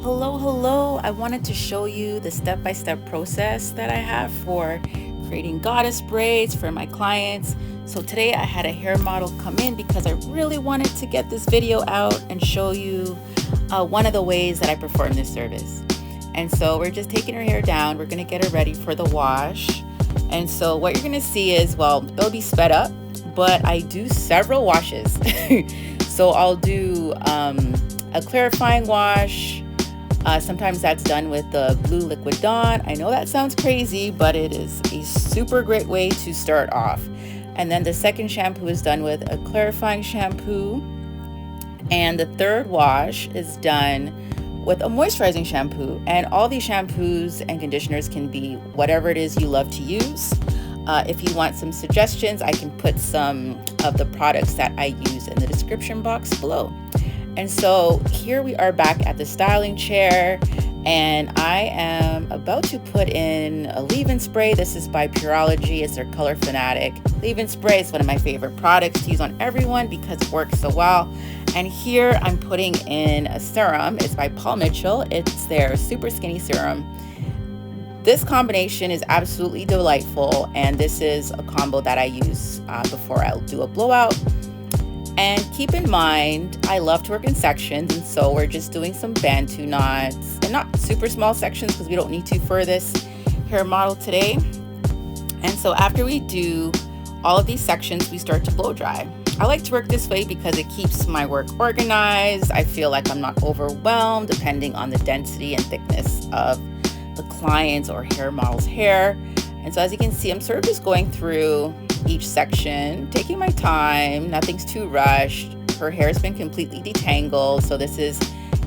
Hello. I wanted to show you the step-by-step process that I have for creating goddess braids for my clients. So today I had a hair model come in because I really wanted to get this video out and show you one of the ways that I perform this service. And so we're just taking her hair down. We're going to get her ready for the wash. And so what you're going to see is, well, it'll be sped up, but I do several washes. So I'll do a clarifying wash. Sometimes that's done with the blue liquid Dawn. I know that sounds crazy, but it is a super great way to start off. And then the second shampoo is done with a clarifying shampoo. And the third wash is done with a moisturizing shampoo. And all these shampoos and conditioners can be whatever it is you love to use. If you want some suggestions, I can put some of the products that I use in the description box below. And so here we are back at the styling chair, and I am about to put in a leave-in spray. This is by Pureology. It's their color Fanatic leave-in spray. It's one of my favorite products to use on everyone because it works so well. And here I'm putting in a serum. It's by Paul Mitchell. It's their super skinny serum. This combination is absolutely delightful, and this is a combo that I use before I'll do a blowout. And keep in mind, I love to work in sections, and so we're just doing some bantu knots, and not super small sections because we don't need to for this hair model today. And so after we do all of these sections, we start to blow dry. I like to work this way because it keeps my work organized. I feel like I'm not overwhelmed depending on the density and thickness of the client's or hair model's hair. And so as you can see, I'm sort of just going through each section, taking my time. Nothing's too rushed. Her hair's been completely detangled, so this is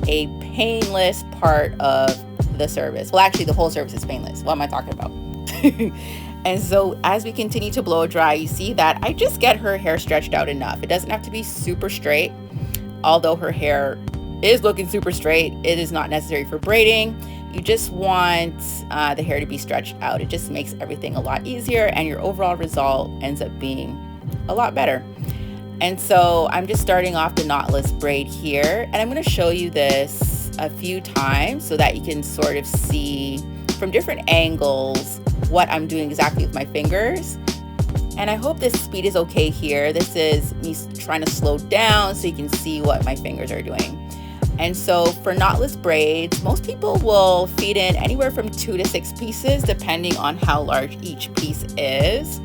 a painless part of the service. Well, actually the whole service is painless. What am I talking about? And so as we continue to blow dry, you see that I just get her hair stretched out enough. It doesn't have to be super straight. Although her hair is looking super straight, it is not necessary for braiding. You just want the hair to be stretched out. It just makes everything a lot easier, and your overall result ends up being a lot better. And so I'm just starting off the knotless braid here, and I'm going to show you this a few times so that you can sort of see from different angles what I'm doing exactly with my fingers. And I hope this speed is okay here. This is me trying to slow down so you can see what my fingers are doing. And so for knotless braids, most people will feed in anywhere from 2 to 6 pieces depending on how large each piece is.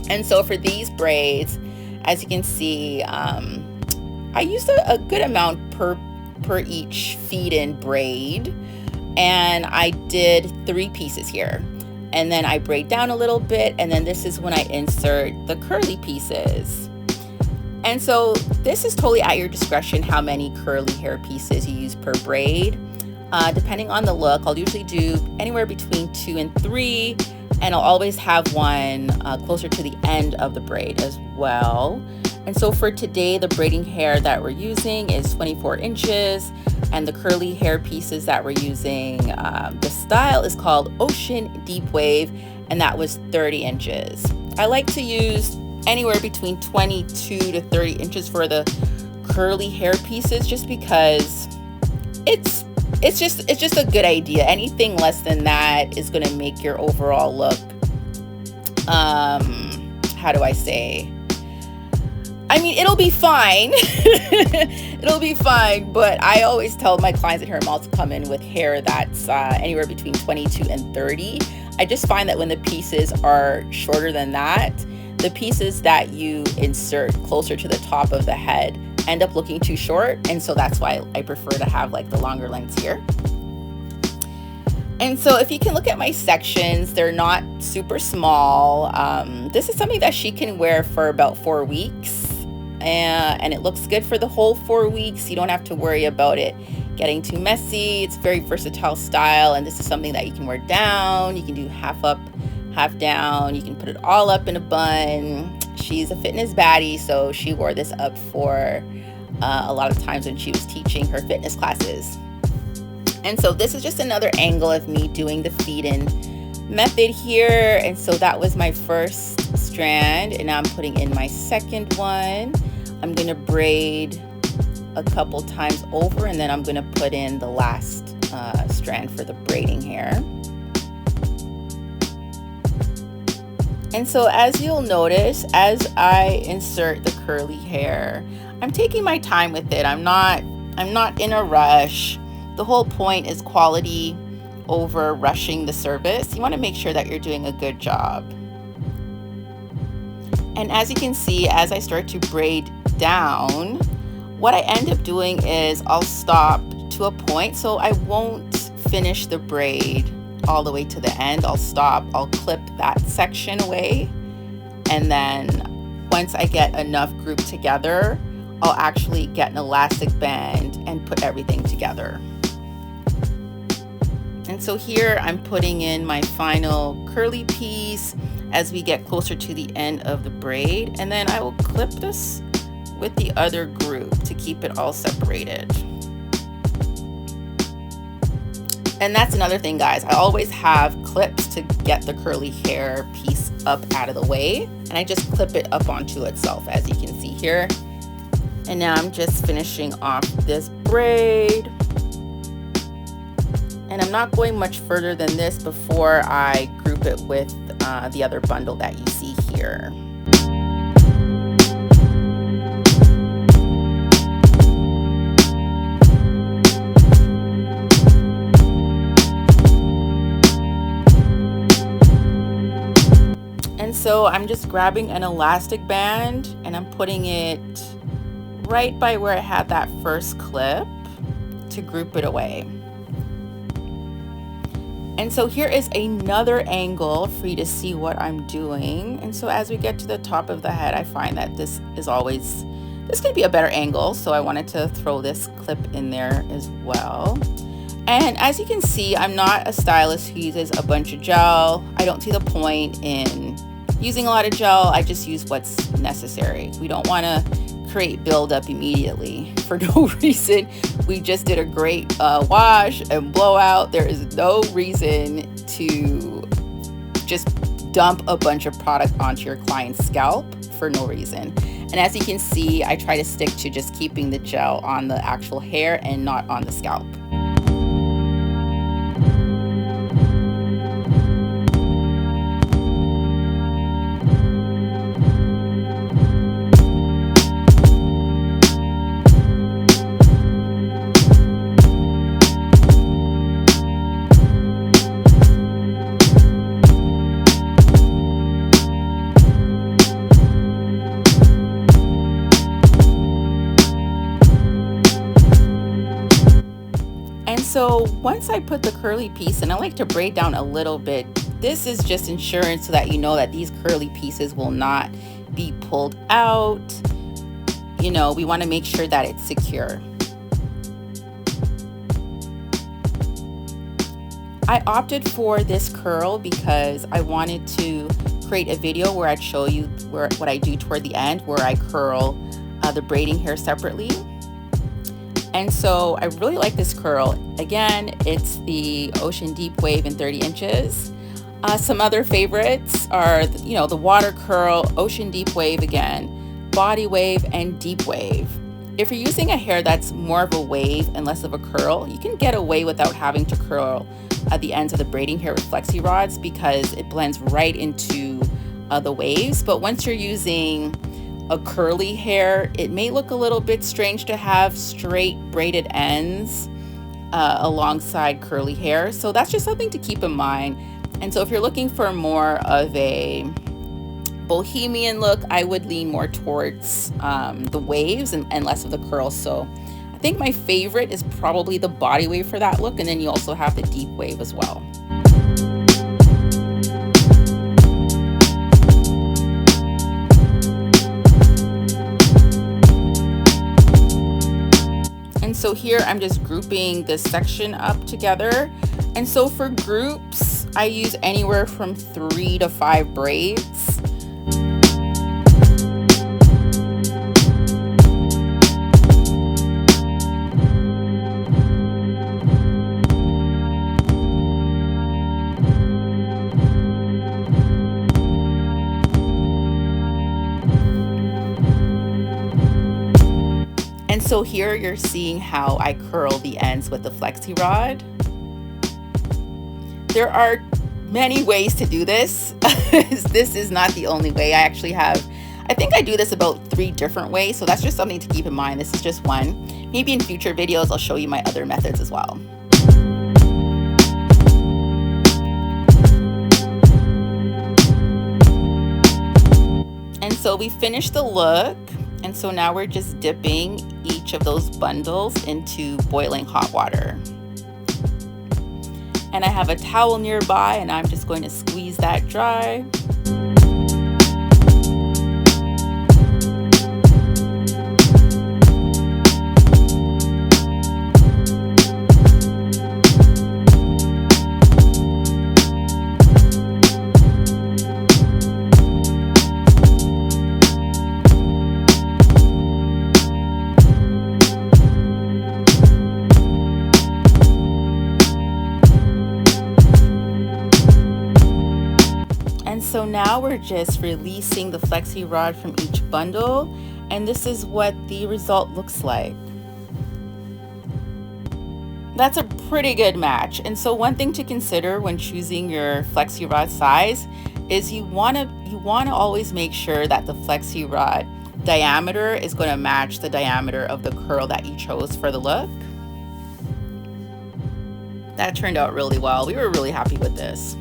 And so for these braids, as you can see, I used a good amount per each feed-in braid, and I did 3 pieces here. And then I braid down a little bit, and then this is when I insert the curly pieces. And so this is totally at your discretion how many curly hair pieces you use per braid. Depending on the look, I'll usually do anywhere between 2 and 3, and I'll always have one closer to the end of the braid as well. And so for today, the braiding hair that we're using is 24 inches, and the curly hair pieces that we're using, the style is called Ocean Deep Wave, and that was 30 inches. I like to use anywhere between 22 to 30 inches for the curly hair pieces, just because it's just a good idea. Anything less than that is going to make your overall look, how do I say? I mean, it'll be fine. It'll be fine, but I always tell my clients at hair models to come in with hair that's anywhere between 22 and 30. I just find that when the pieces are shorter than that, the pieces that you insert closer to the top of the head end up looking too short, and so that's why I prefer to have like the longer lengths here. And so if you can look at my sections, they're not super small. This is something that she can wear for about 4 weeks, and it looks good for the whole 4 weeks. You don't have to worry about it getting too messy. It's a very versatile style, and this is something that you can wear down. You can do half up, half down. You can put it all up in a bun. She's a fitness baddie, so she wore this up for a lot of times when she was teaching her fitness classes. And so this is just another angle of me doing the feed-in method here. And so that was my first strand, and now I'm putting in my second one. I'm gonna braid a couple times over, and then I'm going to put in the last strand for the braiding hair. And so as you'll notice, as I insert the curly hair, I'm taking my time with it. I'm not in a rush. The whole point is quality over rushing the service. You want to make sure that you're doing a good job. And as you can see, as I start to braid down, what I end up doing is I'll stop to a point, so I won't finish the braid all the way to the end. I'll stop, I'll clip that section away, and then once I get enough grouped together, I'll actually get an elastic band and put everything together. And so here I'm putting in my final curly piece as we get closer to the end of the braid, and then I will clip this with the other group to keep it all separated. And that's another thing, guys, I always have clips to get the curly hair piece up out of the way, and I just clip it up onto itself, as you can see here. And now I'm just finishing off this braid, and I'm not going much further than this before I group it with the other bundle that you see here. And so I'm just grabbing an elastic band and I'm putting it right by where I had that first clip to group it away. And so here is another angle for you to see what I'm doing. And so as we get to the top of the head, I find that this could be a better angle. So I wanted to throw this clip in there as well. And as you can see, I'm not a stylist who uses a bunch of gel. I don't see the point in using a lot of gel. I just use what's necessary. We don't want to create buildup immediately for no reason. We just did a great wash and blowout. There is no reason to just dump a bunch of product onto your client's scalp for no reason. And as you can see, I try to stick to just keeping the gel on the actual hair and not on the scalp. So once I put the curly piece, and I like to braid down a little bit, this is just insurance so that you know that these curly pieces will not be pulled out. You know, we want to make sure that it's secure. I opted for this curl because I wanted to create a video where I'd show you what I do toward the end, where I curl the braiding hair separately. And so I really like this curl. Again, it's the Ocean Deep Wave in 30 inches. Some other favorites are, the water curl, Ocean Deep Wave again, Body Wave, and Deep Wave. If you're using a hair that's more of a wave and less of a curl, you can get away without having to curl at the ends of the braiding hair with Flexi-rods because it blends right into the waves. But once you're using a curly hair, it may look a little bit strange to have straight braided ends alongside curly hair. So that's just something to keep in mind. And so if you're looking for more of a bohemian look, I would lean more towards the waves and less of the curls. So I think my favorite is probably the body wave for that look, and then you also have the deep wave as well. So here I'm just grouping this section up together. And so for groups, I use anywhere from 3 to 5 braids. so here you're seeing how I curl the ends with the Flexi-rod. There are many ways to do this. This is not the only way. I think I do this about 3 different ways, so that's just something to keep in mind. This is just one. Maybe in future videos I'll show you my other methods as well. And so we finished the look, and so now we're just dipping each of those bundles into boiling hot water. And I have a towel nearby, and I'm just going to squeeze that dry. And so now we're just releasing the Flexi-rod from each bundle, and this is what the result looks like. That's a pretty good match. And so one thing to consider when choosing your Flexi-rod size is you want to always make sure that the Flexi-rod diameter is going to match the diameter of the curl that you chose for the look. That turned out really well. We were really happy with this.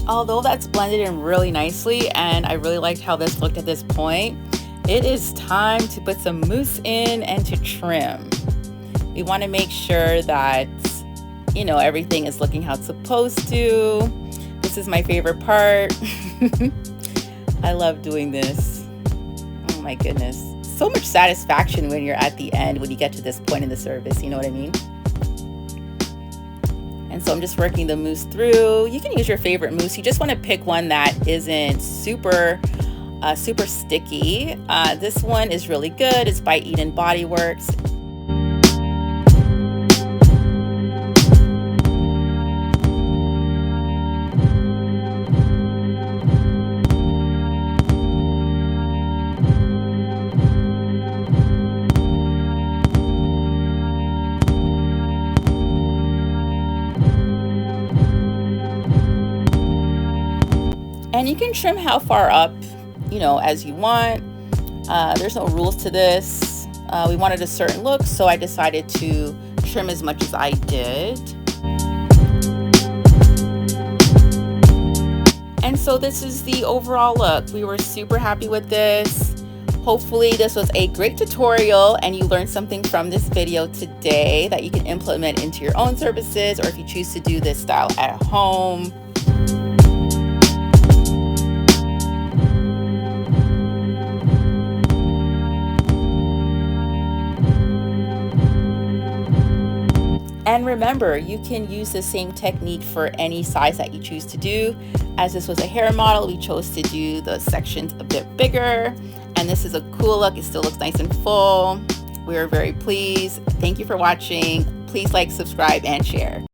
Although that's blended in really nicely, and I really liked how this looked at this point, it is time to put some mousse in and to trim. We want to make sure that, you know, everything is looking how it's supposed to. This is my favorite part. I love doing this. Oh my goodness. So much satisfaction when you're at the end, when you get to this point in the service, you know what I mean? And so I'm just working the mousse through. You can use your favorite mousse. You just want to pick one that isn't super sticky. This one is really good. It's by BodyWorks. And you can trim how far up, you know, as you want. There's no rules to this. We wanted a certain look, so I decided to trim as much as I did. And so this is the overall look. We were super happy with this. Hopefully this was a great tutorial and you learned something from this video today that you can implement into your own services, or if you choose to do this style at home. And remember, you can use the same technique for any size that you choose to do. As this was a hair model, we chose to do the sections a bit bigger. And this is a cool look. It still looks nice and full. We're very pleased. Thank you for watching. Please like, subscribe, and share.